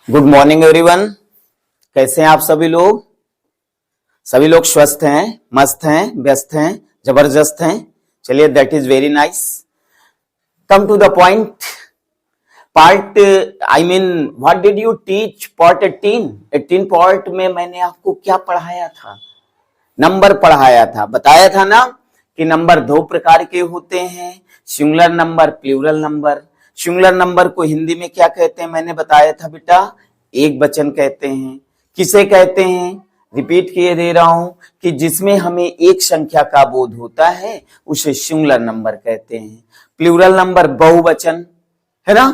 Good morning everyone. कैसे हैं आप सभी लोग? सभी लोग स्वस्थ हैं, मस्त हैं, व्यस्त हैं, जबरदस्त हैं। चलिए, that is very nice. Come to the point. Part what did you teach? Part 18 part में मैंने आपको क्या पढ़ाया था? नंबर पढ़ाया था। बताया था ना कि नंबर दो प्रकार के होते हैं, singular number, plural number. Singular number को हिंदी में क्या कहते हैं मैंने बताया था बेटा? एक वचन कहते हैं। किसे कहते हैं? रिपीट किए दे रहा हूं कि जिसमें हमें एक संख्या का बोध होता है उसे सिंगुलर नंबर कहते हैं। प्लूरल नंबर बहुवचन है ना।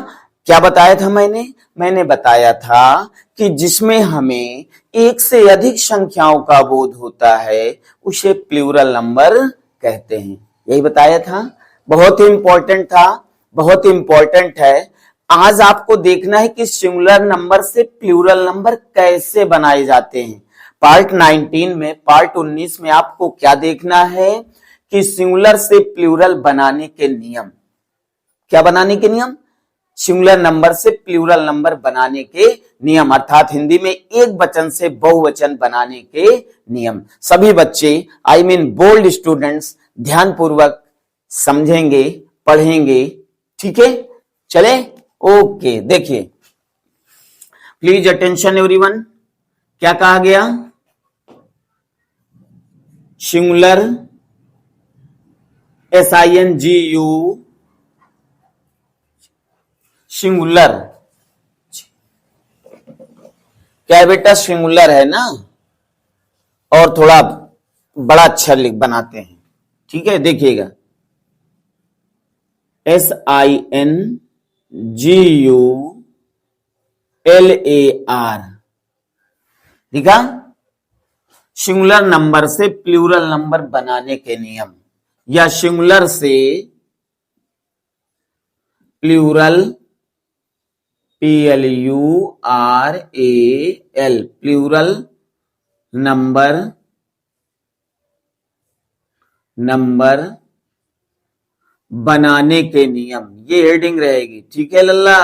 क्या बताया था मैंने बताया था कि जिसमें हमें एक से अधिक संख्याओं का बोध होता है उसे प्लूरल नंबर कहते हैं। यही बताया था। बहुत ही इंपॉर्टेंट था, बहुत ही इंपॉर्टेंट है। आज आपको देखना है कि सिंगुलर नंबर से प्लूरल नंबर कैसे बनाए जाते हैं। पार्ट 19 में, पार्ट 19 में आपको क्या देखना है कि सिंगुलर से प्लूरल बनाने के नियम। क्या बनाने के नियम? सिंगुलर नंबर से प्लूरल नंबर बनाने के नियम, अर्थात हिंदी में एक वचन से बहुवचन बनाने के नियम। सभी बच्चे बोल्ड स्टूडेंट्स ध्यानपूर्वक समझेंगे, पढ़ेंगे। ठीक है, चले। ओके, देखिए, प्लीज अटेंशन एवरीवन। क्या कहा गया? Singular SINGU, singular. क्या है बेटा? सिंगुलर है ना। और थोड़ा बड़ा अक्षर लिख बनाते हैं। ठीक है, देखिएगा, SINGULAR लिखा। सिंगुलर नंबर से प्लूरल नंबर बनाने के नियम, या सिंगुलर से प्लूरल PLURAL प्लूरल नंबर बनाने के नियम। ये हेडिंग रहेगी। ठीक है लल्ला,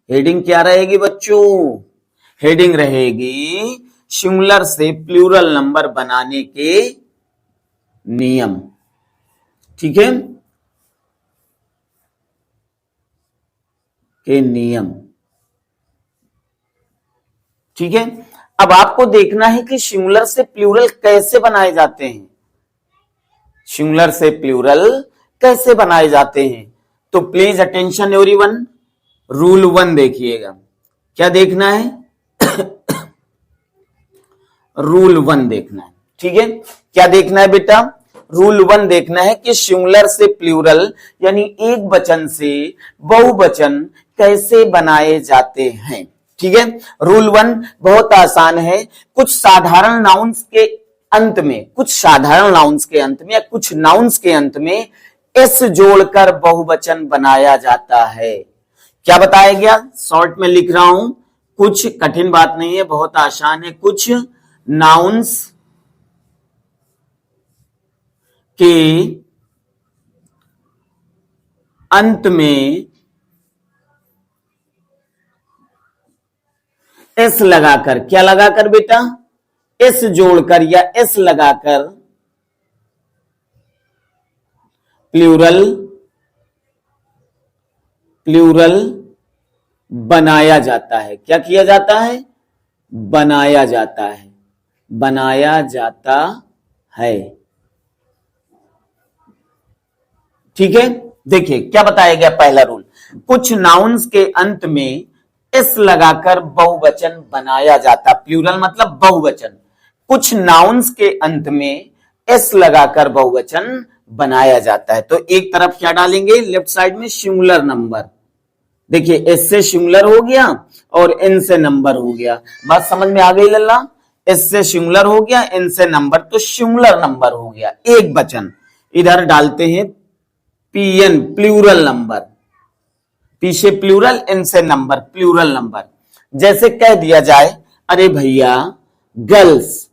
हेडिंग क्या रहेगी बच्चों? हेडिंग रहेगी सिंगुलर से प्लूरल नंबर बनाने के नियम। ठीक है, के नियम। ठीक है, अब आपको देखना है कि सिंगुलर से प्लूरल कैसे बनाए जाते हैं। सिंगुलर से प्लूरल कैसे बनाए जाते हैं? तो प्लीज अटेंशन एवरीवन, रूल 1 देखिएगा। क्या देखना है? रूल 1 देखना है। ठीक है, क्या देखना है बेटा? रूल 1 देखना है कि सिंगुलर से प्लूरल यानी एक वचन से बहुवचन कैसे बनाए जाते हैं। ठीक है, रूल 1 बहुत आसान है। कुछ साधारण नाउन्स के अंत में, कुछ साधारण नाउन्स के अंत में या कुछ नाउन्स के अंत में एस जोड़कर बहुवचन बनाया जाता है। क्या बताया गया? शॉर्ट में लिख रहा हूं, कुछ कठिन बात नहीं है, बहुत आसान है। कुछ नाउन्स के अंत में एस लगाकर, क्या लगाकर बेटा? एस जोड़कर या एस लगाकर प्लूरल बनाया जाता है। क्या किया जाता है? बनाया जाता है, बनाया जाता है। ठीक है, देखिए क्या बताया गया। पहला रूल, कुछ नाउन्स के अंत में एस लगाकर बहुवचन बनाया जाता। प्लूरल मतलब बहुवचन। कुछ नाउन्स के अंत में एस लगाकर बहुवचन बनाया जाता है। तो एक तरफ क्या डालेंगे? लेफ्ट साइड में सिंगुलर नंबर। देखिए, एस से सिंगुलर हो गया और एन से नंबर हो गया। बात समझ में आ गई लल्ला? एस से सिंगुलर हो गया, एन से नंबर, तो सिंगुलर नंबर हो गया, एक वचन। इधर डालते हैं PN प्लूरल नंबर। पी से प्लूरल, एन से नंबर, प्लूरल नंबर। जैसे कह दिया जाए, अरे भैया गर्ल्स,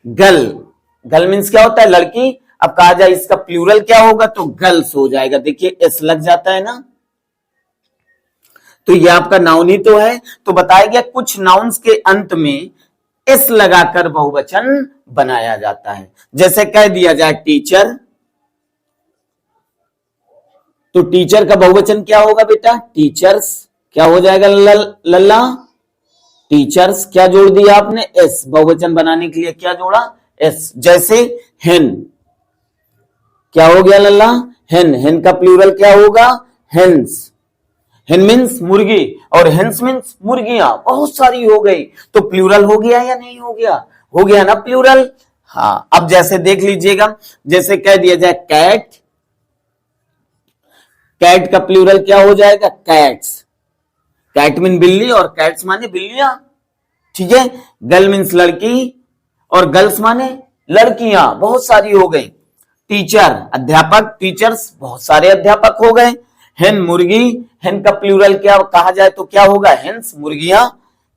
गर्ल मीन्स क्या होता है? लड़की। अब कहा जाए इसका प्लूरल क्या होगा, तो गर्ल्स हो जाएगा। देखिए एस लग जाता है ना। तो ये आपका नाउन ही तो है। तो बताया गया कुछ नाउन्स के अंत में एस लगाकर बहुवचन बनाया जाता है। जैसे कह दिया जाए टीचर, तो टीचर का बहुवचन क्या होगा बेटा? टीचर्स। क्या हो जाएगा लल्ला? टीचर्स। क्या जोड़ दिया आपने? एस। बहुवचन बनाने के लिए क्या जोड़ा? एस। जैसे हेन, क्या हो गया लल्ला? हेन। हेन का प्लूरल क्या होगा? हेन्स। हेन मीन्स मुर्गी और हेन्स मीन्स मुर्गियां, बहुत सारी हो गई, तो प्लूरल हो गया या नहीं हो गया? हो गया ना प्लूरल। हाँ, अब जैसे देख लीजिएगा, जैसे कह दिया जाए कैट, कैट का प्लूरल क्या हो जाएगा? कैट्स। कैट मीन बिल्ली और कैट्स माने बिल्लियां, ठीक है। गर्ल मीन्स लड़की और गर्ल्स माने लड़कियां, बहुत सारी हो गई। टीचर अध्यापक, टीचर्स, बहुत सारे अध्यापक हो गए। हेन मुर्गी, हेन का प्लूरल क्या कहा जाए तो क्या होगा? हेन्स मुर्गियां।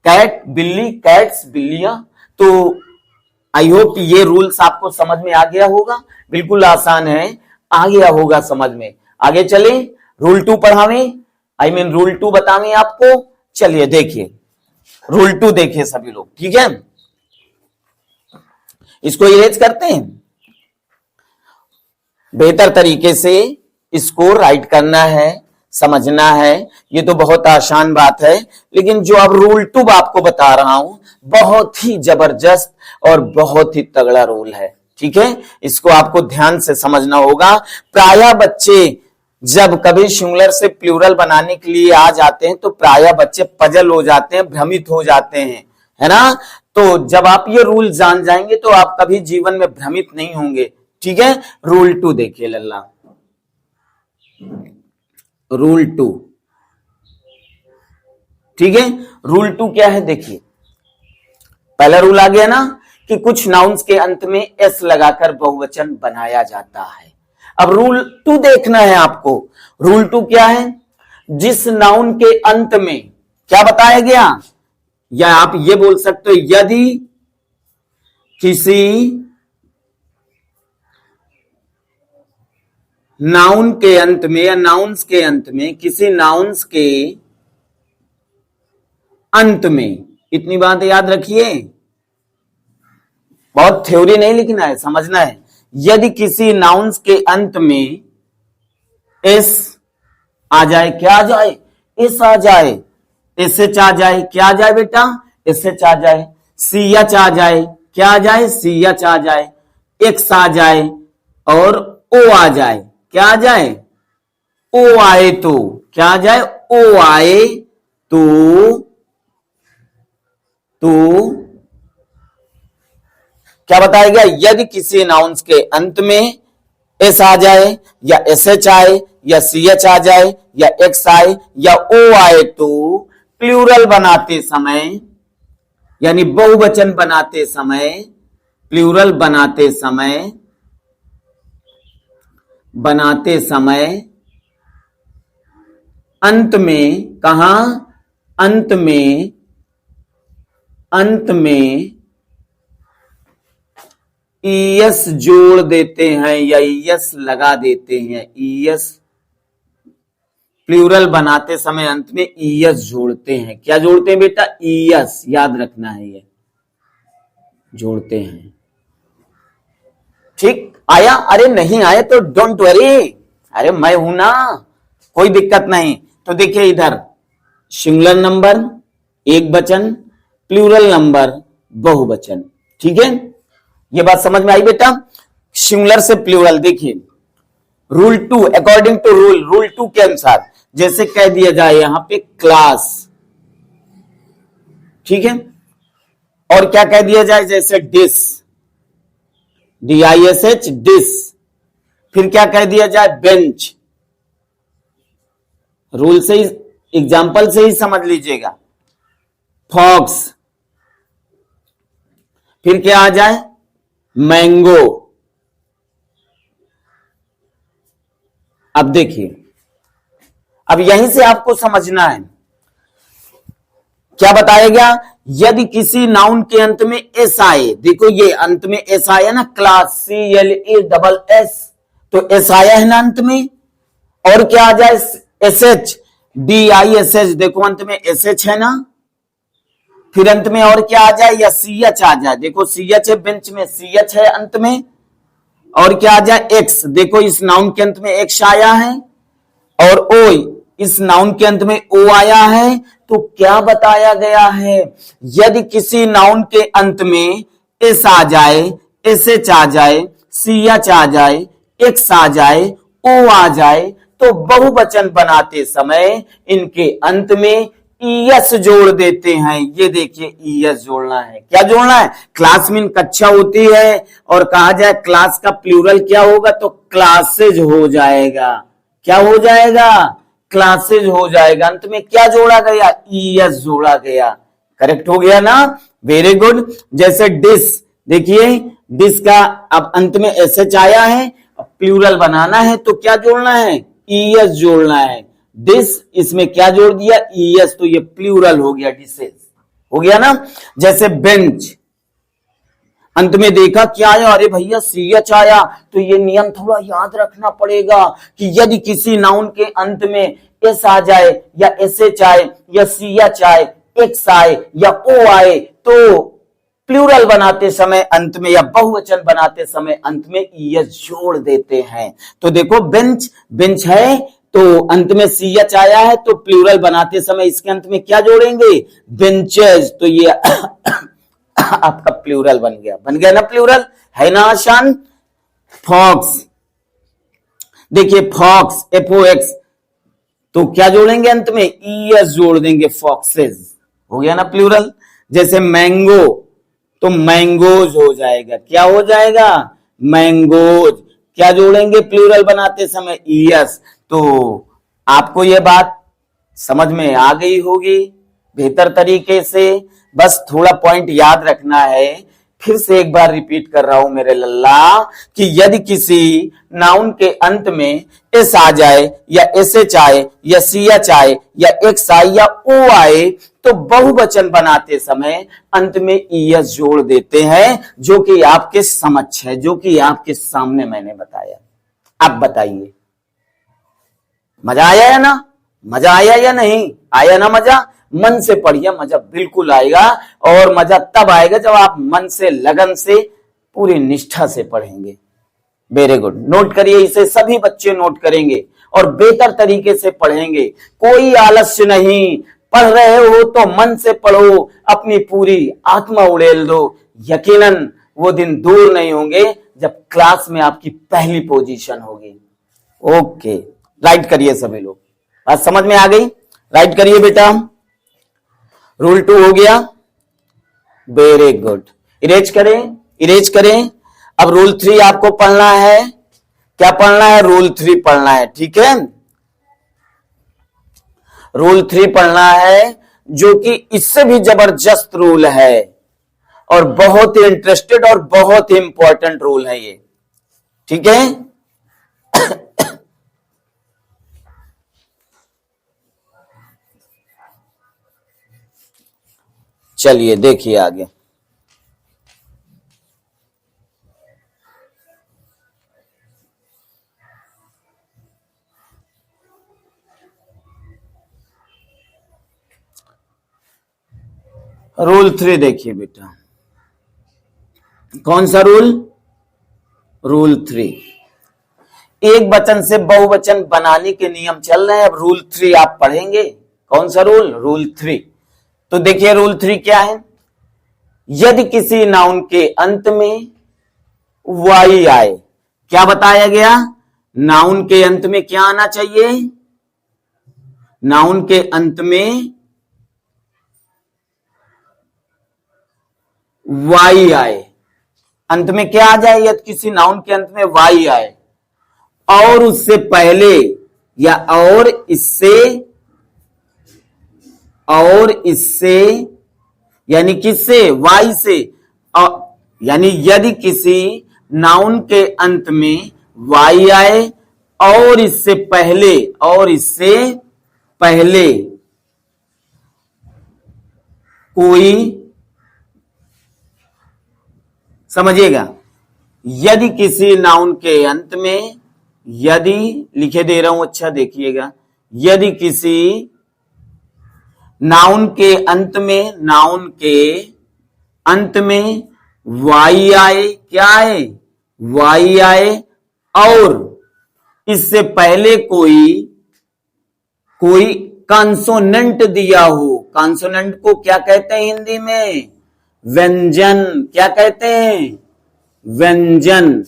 कैट बिल्ली, कैट्स बिल्लियां। तो आई होप ये रूल्स आपको समझ में आ गया होगा। बिल्कुल आसान है, आ गया होगा समझ में। आगे चले, रूल 2 पढ़ावे, आई मीन रूल 2 बतावे आपको। चलिए देखिए रूल 2, देखिए सभी लोग, ठीक है। इसको इरेज करते हैं। बेहतर तरीके से इसको राइट करना है, समझना है। ये तो बहुत आसान बात है, लेकिन जो अब रूल 2 आपको बता रहा हूं, बहुत ही जबरदस्त और बहुत ही तगड़ा रूल है, ठीक है। इसको आपको ध्यान से समझना होगा। प्रायः बच्चे जब कभी सिंगुलर से प्लूरल बनाने के लिए आ जाते हैं तो प्रायः बच्चे पजल हो जाते हैं, भ्रमित हो जाते हैं, है ना। तो जब आप ये रूल जान जाएंगे तो आप कभी जीवन में भ्रमित नहीं होंगे, ठीक है। रूल 2 देखिए लल्ला, रूल 2, ठीक है। रूल 2 क्या है देखिए। पहला रूल आ गया ना कि कुछ नाउन्स के अंत में एस लगाकर बहुवचन बनाया जाता है। अब रूल 2 देखना है आपको। रूल 2 क्या है? जिस नाउन के अंत में क्या बताया गया, या आप ये बोल सकते हो, यदि किसी नाउन के अंत में या नाउन्स के अंत में, किसी नाउन्स के अंत में, इतनी बात याद रखिए, बहुत थ्योरी नहीं लिखना है, समझना है। यदि किसी नाउन्स के अंत में एस आ जाए, क्या आ जाए? एस आ जाए, एसएच आ जाए, क्या आ जाए बेटा? एसएच आ जाए। सीएच आ जाए, क्या आ जाए? सीएच आ जाए। एक्स आ जाए और ओ आ जाए, क्या आ जाए? ओ आए तो, क्या आ जाए? ओ आए तो क्या बताया गया? यदि किसी नाउन्स के अंत में एस आ जाए या एस एच आए या सी एच आ जाए या एक्स आए या ओ आए तो प्लूरल बनाते समय, यानी बहुवचन बनाते समय, प्लूरल बनाते समय अंत में, कहां? अंत में ईएस जोड़ देते हैं या ईएस लगा देते हैं। ईएस, प्लूरल बनाते समय अंत में ईएस जोड़ते हैं। क्या जोड़ते हैं बेटा? ईएस, याद रखना है, ये जोड़ते हैं, ठीक। आया? अरे नहीं आया तो डोंट वरी, अरे मैं हूं ना, कोई दिक्कत नहीं। तो देखिए इधर सिंगुलर नंबर एक वचन, प्लूरल नंबर बहुवचन, ठीक है। ये बात समझ में आई बेटा? सिंगुलर से प्लूरल देखिए रूल 2, अकॉर्डिंग टू रूल 2 के अनुसार, जैसे कह दिया जाए यहां पे क्लास, ठीक है। और क्या कह दिया जाए? जैसे डिस, DISH डिस। फिर क्या कह दिया जाए? बेंच। रूल से ही, एग्जाम्पल से ही समझ लीजिएगा। फॉक्स। फिर क्या आ जाए? मैंगो। अब देखिए, अब यहीं से आपको समझना है क्या बताया गया। यदि किसी नाउन के अंत में एस आए, देखो ये अंत में एस आया ना, क्लास, CLASS, तो एस आया है ना अंत में। और क्या आ जाए? SH, DISH, देखो अंत में SH है ना, फिर अंत में और क्या आ जाए, या CH आ जाए, देखो CH है, बेंच में CH है अंत में, और क्या आ जाए, X, देखो इस नाउन के अंत में X आया है, और O, इस नाउन के अंत में O आया है। तो क्या बताया गया है, यदि किसी नाउन के अंत में S आ जाए, SH आ जाए, CH आ जाए, X आ जाए, O आ जाए, तो बहुवचन बनाते समय इनके अंत में ES जोड़ देते हैं। ये देखिए ES जोड़ना है, क्या जोड़ना है, क्लास में कक्षा होती है और कहा जाए क्लास का प्लूरल क्या होगा, तो क्लासेज हो जाएगा, क्या हो जाएगा, क्लासेज हो जाएगा। अंत में क्या जोड़ा गया, ES जोड़ा गया, करेक्ट हो गया ना, वेरी गुड। जैसे डिस, देखिए डिस का अब अंत में SH आया है, प्लूरल बनाना है तो क्या जोड़ना है, ES जोड़ना है। डिस, इसमें क्या जोड़ दिया, ES, तो ये प्लूरल हो गया, डिसेज हो गया ना। जैसे बेंच, अंत में देखा क्या आया, अरे भैया CH आया, तो ये नियम थोड़ा याद रखना पड़ेगा कि यदि किसी नाउन के अंत में S आ जाए, या SH आए, या CH आए, X आए, या O आए, तो प्लूरल बनाते समय अंत में या बहुवचन बनाते समय अंत में ES जोड़ देते हैं। तो देखो बेंच, बेंच है तो अंत में CH आया है, तो प्लूरल बनाते समय इसके अंत में क्या जोड़ेंगे, बेंचेस, तो ये आपका प्लूरल बन गया ना, प्लूरल है ना आसान। फॉक्स, देखिए फॉक्स, FOX, तो क्या जोड़ेंगे अंत में, ES जोड़ देंगे, फॉक्सेस हो गया ना प्लूरल। जैसे मैंगो, तो मैंगोज हो जाएगा, क्या हो जाएगा, मैंगोज, क्या जोड़ेंगे प्लूरल बनाते समय, ES। तो आपको यह बात समझ में आ गई होगी बेहतर तरीके से, बस थोड़ा पॉइंट याद रखना है। फिर से एक बार रिपीट कर रहा हूं मेरे लल्ला, कि यदि किसी नाउन के अंत में S आ जाए, या SH आए, या CH आए, या X आए, या O आए, तो बहुवचन बनाते समय अंत में ES जोड़ देते हैं, जो कि आपके समक्ष है, जो कि आपके सामने मैंने बताया। आप बताइए, मजा आया या ना, मजा आया या नहीं आया ना, मजा, मन से पढ़िए, मजा बिल्कुल आएगा। और मजा तब आएगा जब आप मन से, लगन से, पूरी निष्ठा से पढ़ेंगे। वेरी गुड, नोट करिए इसे, सभी बच्चे नोट करेंगे और बेहतर तरीके से पढ़ेंगे। कोई आलस्य नहीं, पढ़ रहे हो तो मन से पढ़ो, अपनी पूरी आत्मा उड़ेल दो। यकीनन वो दिन दूर नहीं होंगे जब क्लास में आपकी पहली पोजीशन होगी। ओके, राइट करिए सभी लोग, बात समझ में आ गई, राइट करिए बेटा। रूल 2 हो गया, वेरी गुड, इरेज करें, इरेज करें। अब रूल 3 आपको पढ़ना है, क्या पढ़ना है, रूल 3 पढ़ना है, ठीक है। रूल 3 पढ़ना है, जो कि इससे भी जबरदस्त रूल है और बहुत ही इंटरेस्टेड और बहुत ही इंपॉर्टेंट रूल है ये, ठीक है। चलिए देखिए आगे, रूल 3 देखिए बेटा, कौन सा रूल, रूल 3, एक वचन से बहुवचन बनाने के नियम चल रहे हैं। अब रूल 3 आप पढ़ेंगे, कौन सा रूल, रूल 3। तो देखिए रूल 3 क्या है, यदि किसी नाउन के अंत में वाई आए, क्या बताया गया, नाउन के अंत में क्या आना चाहिए, नाउन के अंत में वाई आए, अंत में क्या आ जाए, यदि किसी नाउन के अंत में वाई आए और उससे पहले या और इससे यानी किससे, वाई से, यानी यदि किसी नाउन के अंत में वाई आए और इससे पहले कोई, समझिएगा, यदि किसी नाउन के अंत में, यदि लिखे दे रहा हूं, अच्छा देखिएगा, यदि किसी नाउन के अंत में वाई आए, क्या आए, वाई आए, और इससे पहले कोई कॉन्सोनेंट दिया हो। कॉन्सोनेंट को क्या कहते हैं हिंदी में? व्यंजन। क्या कहते हैं? व्यंजन।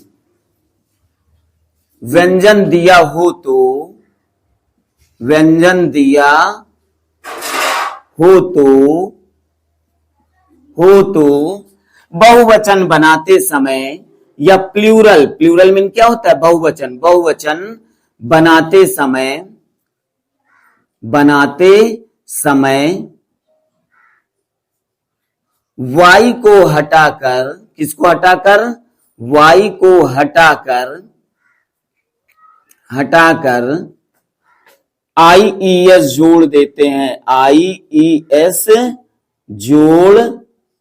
व्यंजन दिया हो तो, व्यंजन दिया हो तो बहुवचन बनाते समय या प्लूरल मीन क्या होता है? बहुवचन बनाते समय वाई को हटाकर, किसको हटाकर? वाई को हटाकर IES जोड़ देते हैं। IES जोड़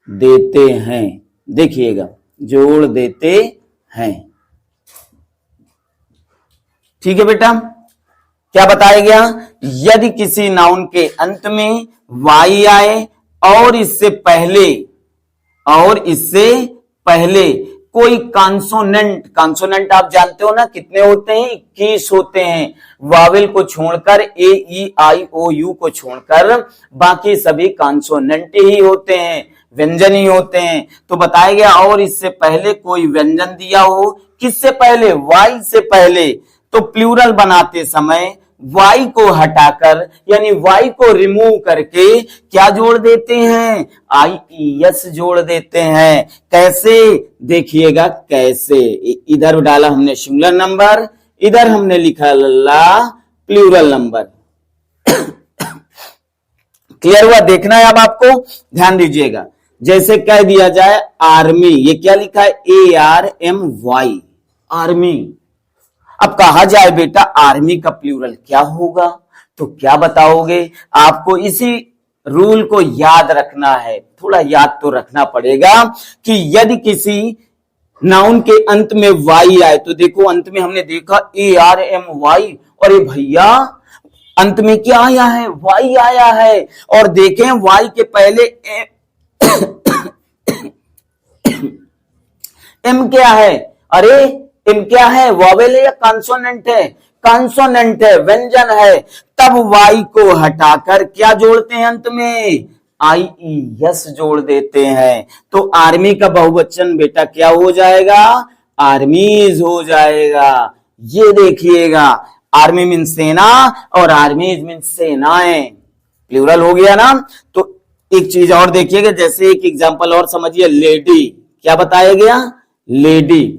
देते हैं, देखिएगा, जोड़ देते हैं। ठीक है बेटा, क्या बताया गया? यदि किसी नाउन के अंत में वाई आए और इससे पहले कोई कॉन्सोनेंट आप जानते हो ना, कितने होते हैं? 21 होते हैं। वावेल को छोड़कर, AEIOU को छोड़कर बाकी सभी कॉन्सोनेंट ही होते हैं, व्यंजन ही होते हैं। तो बताया गया और इससे पहले कोई व्यंजन दिया हो, किससे पहले? वाई से पहले। तो प्लूरल बनाते समय वाई को हटाकर, यानी वाई को रिमूव करके क्या जोड़ देते हैं? IES जोड़ देते हैं। कैसे? देखिएगा कैसे। इधर डाला हमने सिंगुलर नंबर, इधर हमने लिखा प्लूरल नंबर। क्लियर हुआ? देखना है अब आपको, ध्यान दीजिएगा। जैसे कह दिया जाए आर्मी, ये क्या लिखा है? ARMY, army. अब कहा जाए बेटा आर्मी का प्लूरल क्या होगा, तो क्या बताओगे? आपको इसी रूल को याद रखना है, थोड़ा याद तो रखना पड़ेगा कि यदि किसी नाउन के अंत में वाई आए, तो देखो अंत में हमने देखा ARMY, और ये भैया अंत में क्या आया है? वाई आया है। और देखें वाई के पहले एम क्या है? अरे एम क्या है? वॉवेल है या कॉन्सोनेंट है? कॉन्सोनेंट है, व्यंजन है। तब वाई को हटाकर क्या जोड़ते हैं अंत में? IES जोड़ देते हैं। तो आर्मी का बहुवचन बेटा क्या हो जाएगा? आर्मीज हो जाएगा। ये देखिएगा, आर्मी मीन सेना और आर्मीज मीन सेनाएं, प्लूरल हो गया ना। तो एक चीज और देखिएगा, जैसे एक एग्जांपल और समझिए, लेडी। क्या बताया गया? लेडी।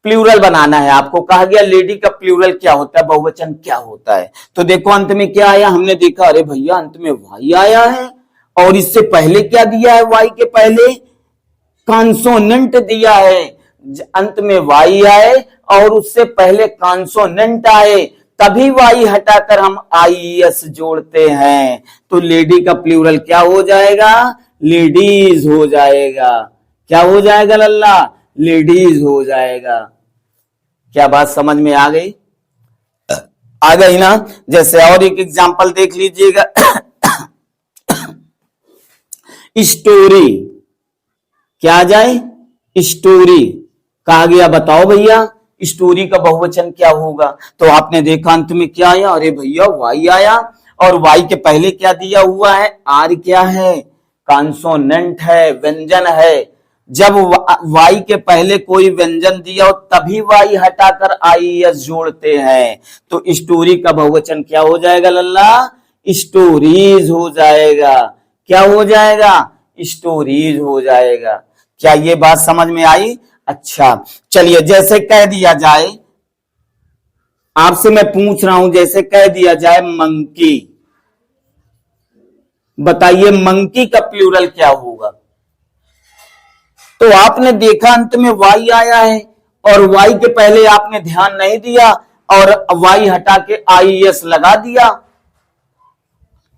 प्लूरल बनाना है आपको, कहा गया लेडी का प्लूरल क्या होता है, बहुवचन क्या होता है। तो देखो अंत में क्या आया, हमने देखा अरे भैया अंत में वाई आया है, और इससे पहले क्या दिया है? वाई के पहले कॉन्सोनेंट दिया है। अंत में वाई आए और उससे पहले कॉन्सोनेंट आए, तभी वाई हटाकर हम IES जोड़ते हैं। तो लेडी का प्लूरल क्या हो जाएगा? लेडीज हो जाएगा। क्या हो जाएगा लल्ला? लेडीज हो जाएगा। क्या बात समझ में आ गई? आ गई ना। जैसे और एक एग्जांपल देख लीजिएगा, स्टोरी। क्या आ जाए? स्टोरी। कहा गया बताओ भैया स्टोरी का बहुवचन क्या होगा। तो आपने देखा अंत में क्या आया? अरे भैया वाई आया, और वाई के पहले क्या दिया हुआ है? आर क्या है? कॉन्सोनेंट है, व्यंजन है। जब वाई के पहले कोई व्यंजन दिया हो तभी वाई हटाकर IES जोड़ते हैं। तो स्टोरी का बहुवचन क्या हो जाएगा लल्ला? स्टोरीज हो जाएगा। क्या हो जाएगा? स्टोरीज हो जाएगा। क्या ये बात समझ में आई? अच्छा चलिए, जैसे कह दिया जाए, आपसे मैं पूछ रहा हूं, जैसे कह दिया जाए मंकी, बताइए मंकी का प्लूरल क्या होगा। तो आपने देखा अंत में वाई आया है, और वाई के पहले आपने ध्यान नहीं दिया और वाई हटा के IES लगा दिया,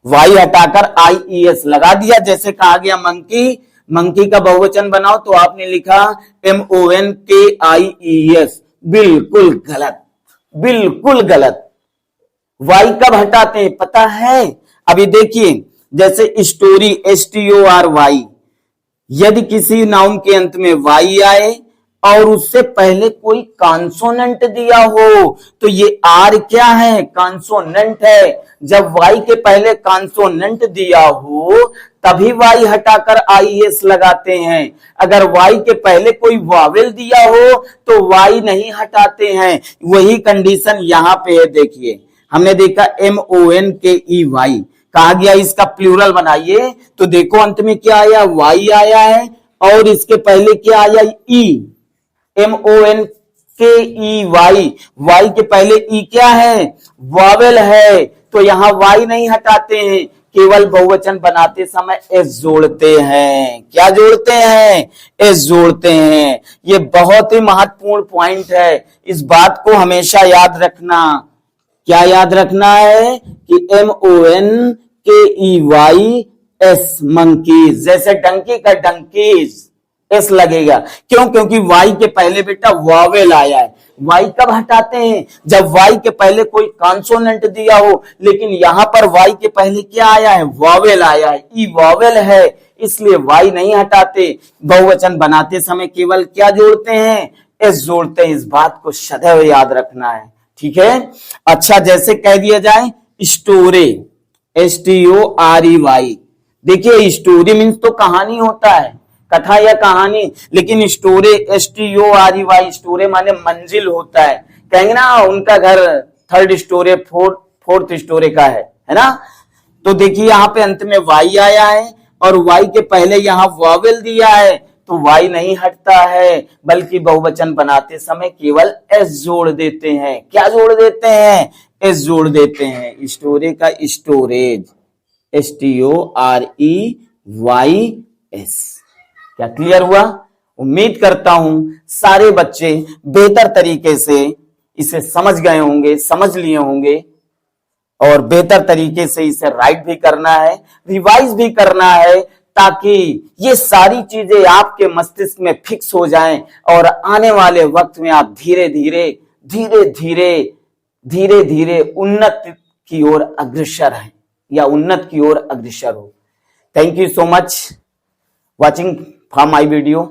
वाई हटाकर IES लगा दिया। जैसे कहा गया मंकी, मंकी का बहुवचन बनाओ, तो आपने लिखा MONKIES। बिल्कुल गलत, बिल्कुल गलत। वाई कब हटाते हैं पता है? अभी देखिए, जैसे स्टोरी, STORY, यदि किसी नाउन के अंत में वाई आए और उससे पहले कोई कॉन्सोनेंट दिया हो, तो ये आर क्या है? कॉन्सोनेंट है। जब वाई के पहले कॉन्सोनेंट दिया हो तभी वाई हटाकर IES लगाते हैं। अगर वाई के पहले कोई वावेल दिया हो तो वाई नहीं हटाते हैं। वही कंडीशन यहां पे है। देखिए, हमने देखा MONKEY, कहा गया इसका प्लूरल बनाइए, तो देखो अंत में क्या आया? वाई आया है और इसके पहले क्या आया? ई। MONKEY, वाई के पहले ई क्या है? वावेल है। तो यहां वाई नहीं हटाते हैं, केवल बहुवचन बनाते समय एस जोड़ते हैं। क्या जोड़ते हैं? एस जोड़ते हैं। ये बहुत ही महत्वपूर्ण पॉइंट है, इस बात को हमेशा याद रखना। क्या याद रखना है? कि MONKEYS, मंकीज, जैसे डंकी का डंकीज, एस लगेगा। क्यों? क्योंकि वाई के पहले बेटा वावेल आया है। वाई कब हटाते हैं? जब वाई के पहले कोई कॉन्सोनेंट दिया हो, लेकिन यहां पर वाई के पहले क्या आया है? वावेल आया है। ई वावेल है, इसलिए वाई नहीं हटाते। बहुवचन बनाते समय केवल क्या जोड़ते हैं? एस जोड़ते हैं। इस बात को सदैव याद रखना है, ठीक है? अच्छा, जैसे कह दिया जाए स्टोरी, STORY, देखिए स्टोरी मीन्स तो कहानी होता है, कथा या कहानी, लेकिन स्टोरी, STORY, स्टोरी माने मंजिल होता है। कहेंगे ना उनका घर 3rd स्टोरी, 4th स्टोरी का है ना? तो देखिए यहां पे अंत में वाई आया है और वाई के पहले यहां वावेल दिया है, तो वाई नहीं हटता है, बल्कि बहुवचन बनाते समय केवल एस जोड़ देते हैं। क्या जोड़ देते हैं? एस जोड़ देते हैं। स्टोरी का स्टोरेज, STOREYS। क्या क्लियर हुआ? उम्मीद करता हूं सारे बच्चे बेहतर तरीके से इसे समझ गए होंगे, समझ लिए होंगे, और बेहतर तरीके से इसे राइट भी करना है, रिवाइज भी करना है, ताकि ये सारी चीजें आपके मस्तिष्क में फिक्स हो जाएं और आने वाले वक्त में आप धीरे धीरे उन्नत की ओर अग्रसर हैं या उन्नत की ओर अग्रसर हो। Thank you so much watching for my video.